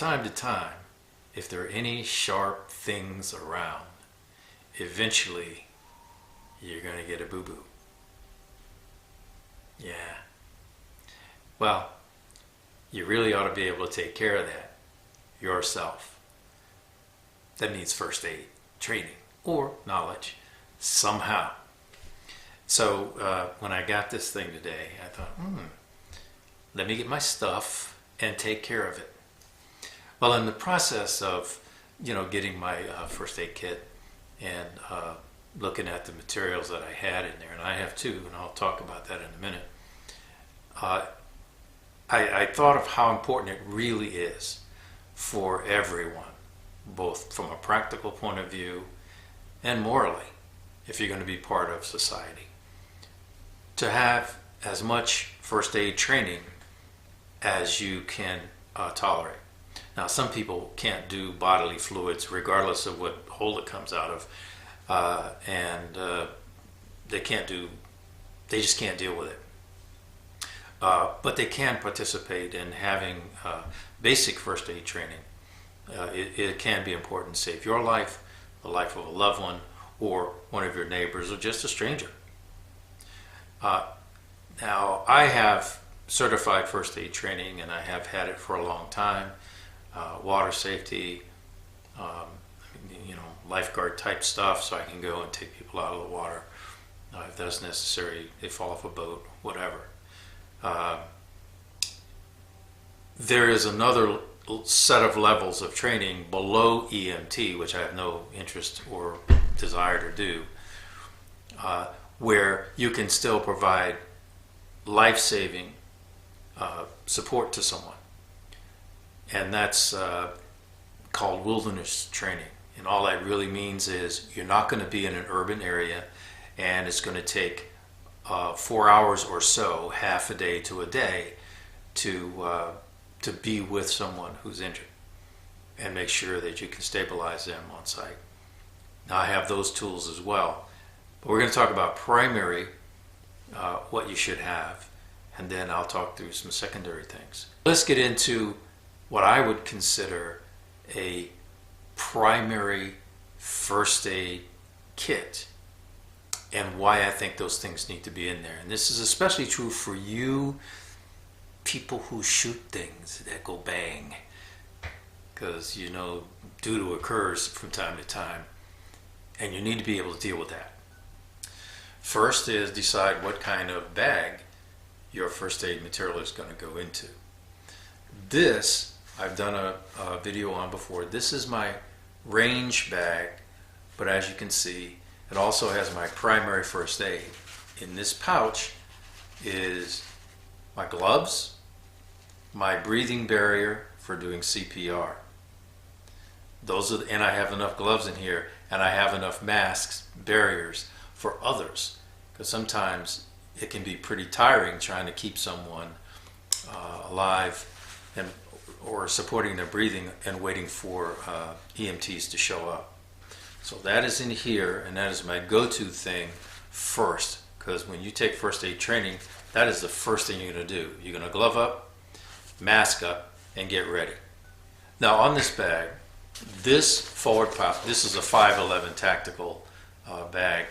time to time, if there are any sharp things around, eventually you're going to get a boo-boo. Yeah. Well, you really ought to be able to take care of that yourself. That means first aid training or knowledge somehow. So when I got this thing today, I thought, let me get my stuff and take care of it. Well, in the process of, getting my first aid kit and looking at the materials that I had in there, and I have two, and I'll talk about that in a minute, I thought of how important it really is for everyone, both from a practical point of view and morally, if you're going to be part of society, to have as much first aid training as you can tolerate. Now, some people can't do bodily fluids regardless of what hole it comes out of, and they just can't deal with it. But they can participate in having basic first aid training. It can be important to save your life, the life of a loved one, or one of your neighbors, or just a stranger. Now, I have certified first aid training, and I have had it for a long time. Water safety, lifeguard type stuff, so I can go and take people out of the water if that's necessary. They fall off a boat, whatever. There is another set of levels of training below EMT, which I have no interest or desire to do, where you can still provide life-saving support to someone. And that's called wilderness training. And all that really means is you're not going to be in an urban area, and it's going to take 4 hours or so, half a day to a day, to be with someone who's injured and make sure that you can stabilize them on site. Now, I have those tools as well. But we're going to talk about primary, what you should have, and then I'll talk through some secondary things. Let's get into what I would consider a primary first aid kit and why I think those things need to be in there. And this is especially true for you people who shoot things that go bang, because doo-doo occurs from time to time, and you need to be able to deal with that. First is decide what kind of bag your first aid material is going to go into. This I've done a video on before. This is my range bag, but as you can see, it also has my primary first aid. In this pouch is my gloves, my breathing barrier for doing CPR. And I have enough gloves in here, and I have enough masks, barriers for others, because sometimes it can be pretty tiring trying to keep someone alive or supporting their breathing and waiting for EMTs to show up. So that is in here, and that is my go-to thing first, because when you take first aid training, that is the first thing you're going to do. You're going to glove up, mask up, and get ready. Now on this bag, this forward pouch, this is a 511 tactical bag.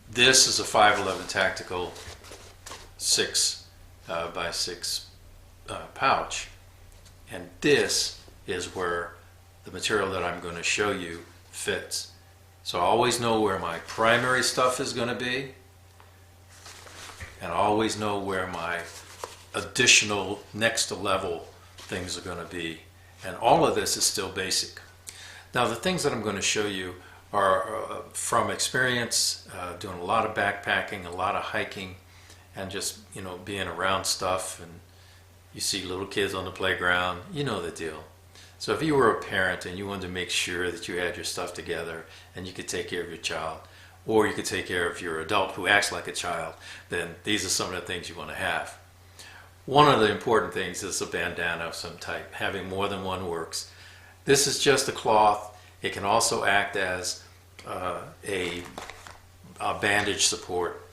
This is a 511 tactical 6 by 6 pouch. And this is where the material that I'm going to show you fits. So I always know where my primary stuff is going to be, and I always know where my additional next level things are going to be. And all of this is still basic. Now, the things that I'm going to show you are from experience, doing a lot of backpacking, a lot of hiking, and just being around stuff. And you see little kids on the playground, you know the deal. So if you were a parent and you wanted to make sure that you had your stuff together and you could take care of your child, or you could take care of your adult who acts like a child, then these are some of the things you want to have. One of the important things is a bandana of some type. Having more than one works. This is just a cloth. It can also act as a bandage support,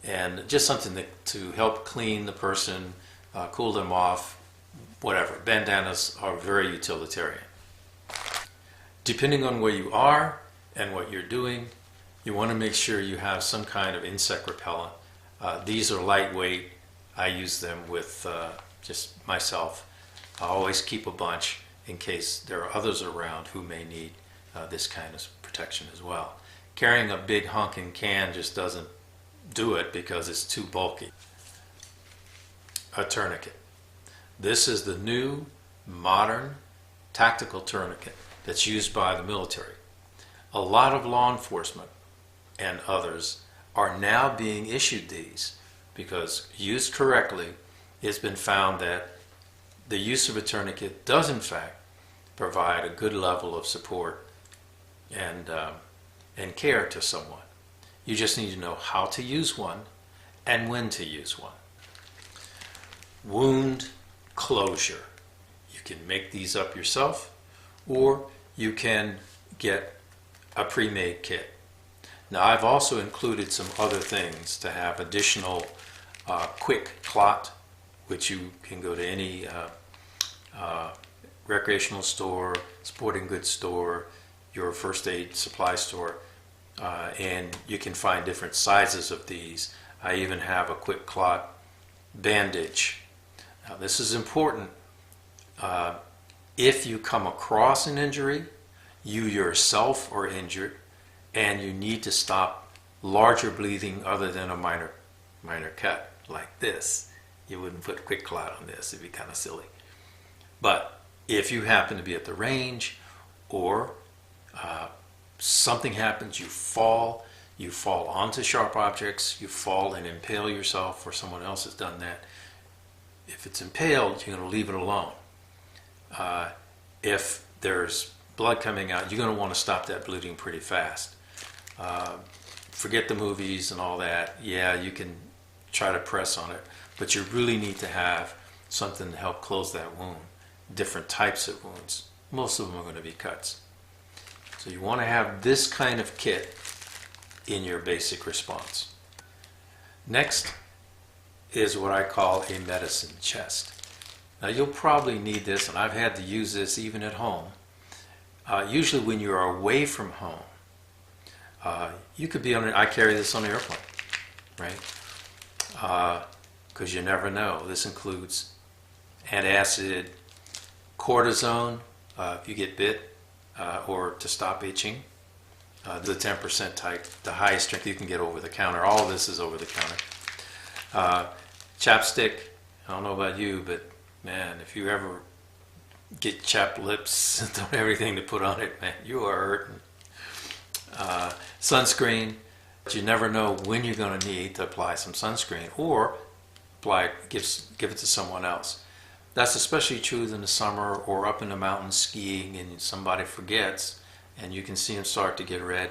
and just something to help clean the person, cool them off whatever. Bandanas are very utilitarian. Depending on where you are and what you're doing, you want to make sure you have some kind of insect repellent. These are lightweight. I use them with just myself. I always keep a bunch in case there are others around who may need this kind of protection as well. Carrying a big honking can just doesn't do it because it's too bulky. A tourniquet. This is the new modern tactical tourniquet that's used by the military. A lot of law enforcement and others are now being issued these because, used correctly, it's been found that the use of a tourniquet does in fact provide a good level of support and care to someone. You just need to know how to use one and when to use one. Wound closure. You can make these up yourself, or you can get a pre-made kit. Now, I've also included some other things to have additional quick clot, which you can go to any recreational store, sporting goods store, your first aid supply store, and you can find different sizes of these. I even have a quick clot bandage. Now, this is important. If you come across an injury, you yourself are injured, and you need to stop larger bleeding other than a minor cut like this. You wouldn't put quick clot on this, it'd be kind of silly. But if you happen to be at the range, or something happens, you fall onto sharp objects, you fall and impale yourself, or someone else has done that. If it's impaled, you're going to leave it alone. If there's blood coming out, you're going to want to stop that bleeding pretty fast. Forget the movies and all that. Yeah, you can try to press on it, but you really need to have something to help close that wound. Different types of wounds. Most of them are going to be cuts. So you want to have this kind of kit in your basic response. Next is what I call a medicine chest. Now, you'll probably need this, and I've had to use this even at home. Usually when you're away from home, you could be on I carry this on the airplane, right? Because you never know. This includes antacid, cortisone, if you get bit, or to stop itching. The 10% type, the highest strength you can get over the counter. All of this is over the counter. Chapstick, I don't know about you, but man, if you ever get chapped lips and don't have everything to put on it, man, you are hurting. Sunscreen, but you never know when you're going to need to apply some sunscreen, or give it to someone else. That's especially true in the summer or up in the mountains skiing and somebody forgets and you can see them start to get red.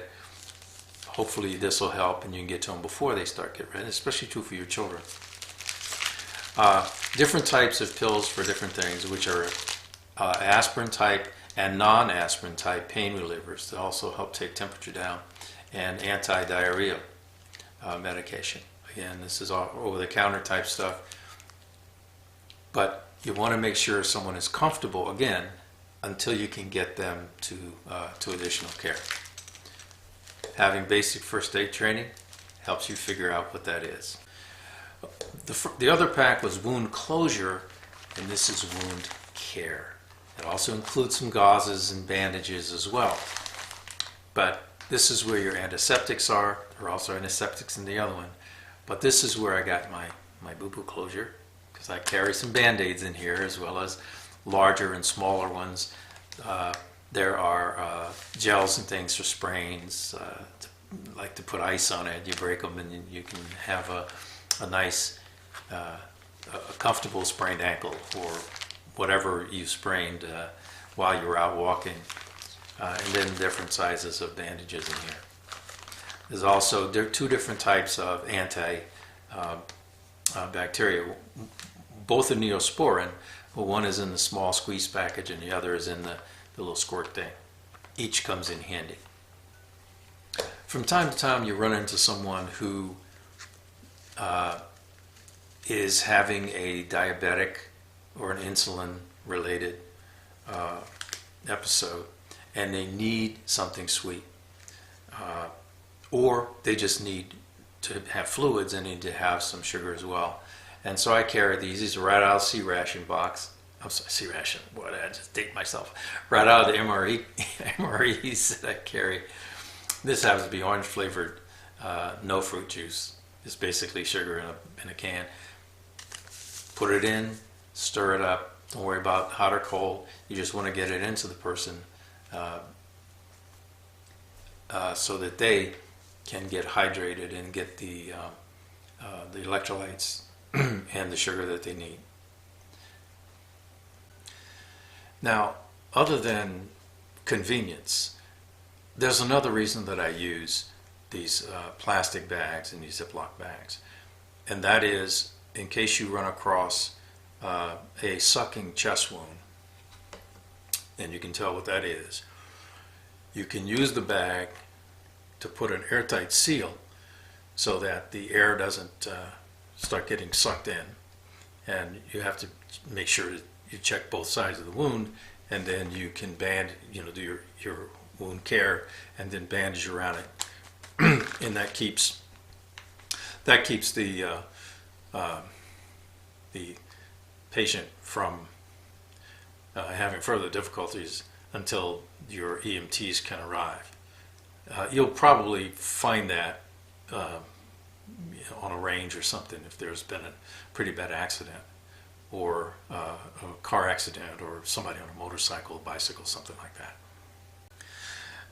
Hopefully this will help and you can get to them before they start to get red, especially true for your children. Different types of pills for different things, which are aspirin type and non-aspirin type pain relievers that also help take temperature down, and anti-diarrhea medication. Again, this is all over-the-counter type stuff, but you want to make sure someone is comfortable, again, until you can get them to additional care. Having basic first aid training helps you figure out what that is. The other pack was wound closure, and this is wound care. It also includes some gauzes and bandages as well. But this is where your antiseptics are. There are also antiseptics in the other one. But this is where I got my boo-boo closure, because I carry some Band-Aids in here as well as larger and smaller ones. There are gels and things for sprains, like to put ice on it. You break them and you can have a nice, a comfortable sprained ankle or whatever you sprained while you were out walking. And then different sizes of bandages in here. There's also two different types of anti-bacteria. Both are Neosporin, but one is in the small squeeze package and the other is in the little squirt thing. Each comes in handy. From time to time you run into someone who is having a diabetic or an insulin related episode, and they need something sweet, or they just need to have fluids and need to have some sugar as well. And so I carry these. These are right out of the C-ration box. I'm sorry, C-ration. What? I just date myself. Right out of the MREs that I carry. This happens to be orange flavored, no fruit juice. It's basically sugar in a can. Put it in, stir it up. Don't worry about hot or cold. You just want to get it into the person so that they can get hydrated and get the electrolytes and the sugar that they need. Now, other than convenience, there's another reason that I use these plastic bags and these Ziploc bags, and that is in case you run across a sucking chest wound, and you can tell what that is. You can use the bag to put an airtight seal so that the air doesn't start getting sucked in, and you have to make sure that you check both sides of the wound, and then you can do your wound care and then bandage around it, and that keeps the patient from having further difficulties until your EMTs can arrive. You'll probably find that on a range or something if there's been a pretty bad accident, or a car accident, or somebody on a motorcycle, bicycle, something like that.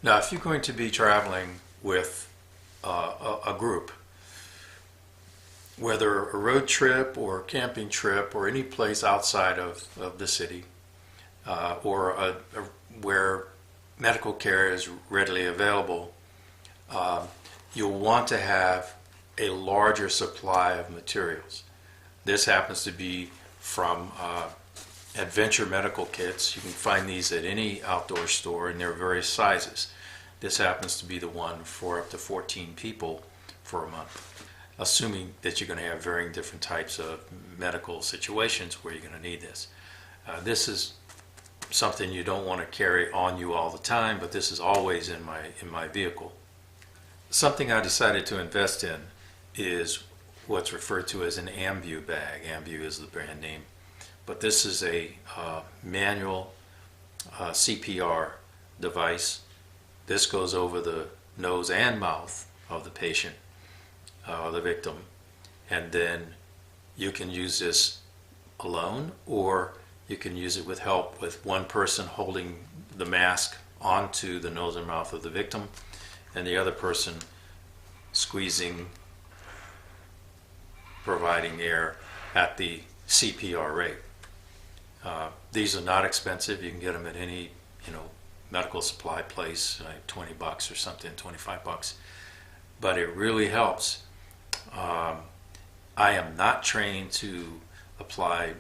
Now, if you're going to be traveling with a group, whether a road trip or a camping trip or any place outside of the city, or where medical care is readily available, you'll want to have a larger supply of materials. This happens to be from Adventure medical kits. You can find these at any outdoor store, and they're various sizes. This happens to be the one for up to 14 people for a month, assuming that you're going to have varying different types of medical situations where you're going to need this. This is something you don't want to carry on you all the time, but this is always in my vehicle. Something I decided to invest in is what's referred to as an Ambu bag. Ambu is the brand name, but this is a manual CPR device. This goes over the nose and mouth of the patient, the victim, and then you can use this alone, or you can use it with help with one person holding the mask onto the nose and mouth of the victim, and the other person squeezing, providing air at the CPR rate. These are not expensive. You can get them at any medical supply place, like $20 or something, $25. But it really helps. I am not trained to apply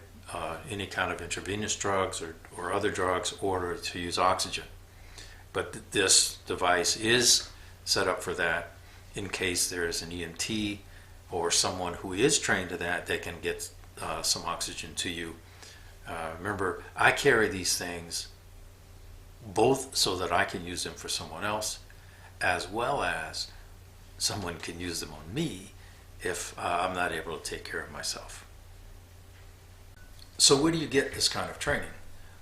any kind of intravenous drugs or other drugs, or to use oxygen. But this device is set up for that in case there is an EMT or someone who is trained to that, they can get some oxygen to you. Remember, I carry these things both so that I can use them for someone else, as well as someone can use them on me if I'm not able to take care of myself. So where do you get this kind of training?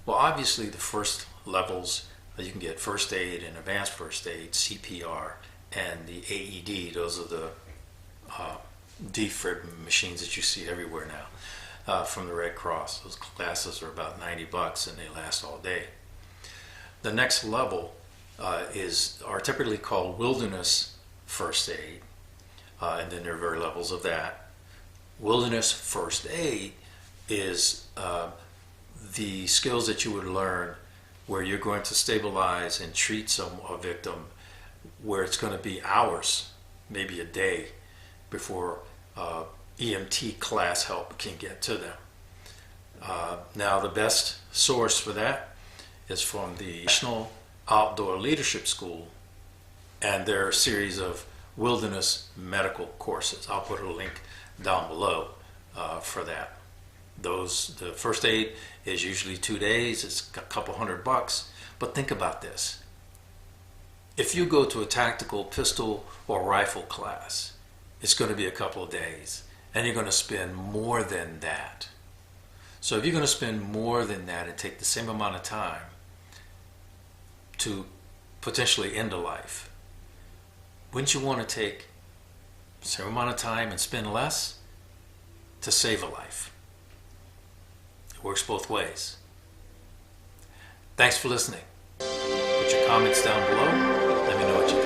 Well, obviously the first levels, you can get first aid and advanced first aid, CPR, and the AED. Those are the defib machines that you see everywhere now from the Red Cross. Those classes are about $90 and they last all day. The next level are typically called wilderness first aid, and then there are various levels of that. Wilderness first aid is the skills that you would learn where you're going to stabilize and treat a victim, where it's going to be hours, maybe a day, before EMT class help can get to them. Now, the best source for that is from the National Outdoor Leadership School, and their series of wilderness medical courses. I'll put a link down below for that. The first aid is usually 2 days. It's a couple $100. But think about this. If you go to a tactical pistol or rifle class, it's going to be a couple of days, and you're going to spend more than that. So if you're going to spend more than that and take the same amount of time to potentially end a life, wouldn't you want to take the same amount of time and spend less to save a life? It works both ways. Thanks for listening. Put your comments down below. Let me know what you